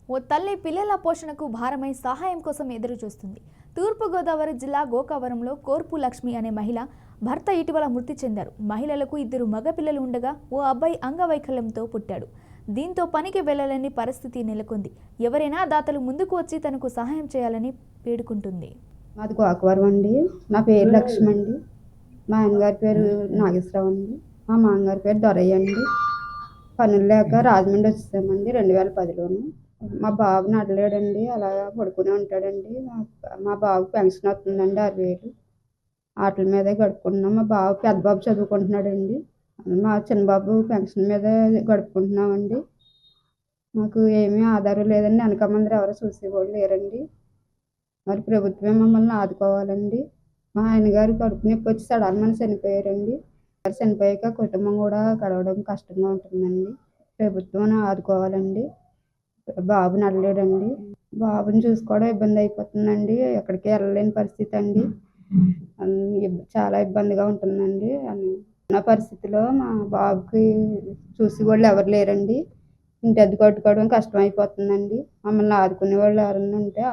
ఓ తల్లి పిల్లల పోషణకు భారమై సహాయం కోసం ఎదురు చూస్తుంది. తూర్పుగోదావరి జిల్లా గోకవరంలో కోర్పు లక్ష్మి అనే మహిళ భర్త ఇటీవల మృతి చెందారు. మహిళలకు 2 మగ పిల్లలు ఉండగా ఓ అబ్బాయి అంగవైకల్యంతో పుట్టాడు. దీంతో పనికి వెళ్లలేని పరిస్థితి నెలకొంది. ఎవరైనా దాతలు ముందుకు వచ్చి తనకు సహాయం చేయాలని వేడుకుంటుంది. మాది గోకవరం అండి. నా పేరు లక్ష్మి అండి. మా ఆయనగారి పేరు నాగేశ్వరరావు అండి. మా మామగారి పేరు దొరయ్య అండి. పనులు లేక రాజమండ్రి వచ్చేసామండి 2010లోను. మా బాబు నడలేడండి, అలాగా పడుకునే ఉంటాడండి. మా బాబుకి పెన్షన్ వస్తుందండి 6000. వాటి మీదే గడుపుకుంటున్నాం. మా బాబు పెద్ద బాబు చదువుకుంటున్నాడండి. మా చిన్న బాబు పెన్షన్ మీదే గడుపుకుంటున్నామండి. మాకు ఏమీ ఆధారం లేదండి. వెనక ముందర ఎవరు చూసేవాళ్ళు లేరండి. మరి ప్రభుత్వం మమ్మల్ని ఆదుకోవాలండి. మా ఆయనగారు కడుపు నొప్పి వచ్చి సడన్గా చనిపోయారండి. చనిపోయాక కుటుంబం కూడా గడవడం కష్టంగా ఉంటుందండి. ప్రభుత్వం ఆదుకోవాలండి. బాబు నడలేడండి. బాబుని చూసుకోవడం ఇబ్బంది అయిపోతుందండి. ఎక్కడికి వెళ్ళలేని పరిస్థితి అండి. చాలా ఇబ్బందిగా ఉంటుందండి. ఉన్న పరిస్థితిలో మా బాబుకి చూసి వాళ్ళు ఎవరు లేరండి. ఇంటి అద్దె కట్టుకోవడం కష్టం అయిపోతుందండి. మమ్మల్ని ఆదుకునే వాళ్ళు ఎవరైనా ఉంటే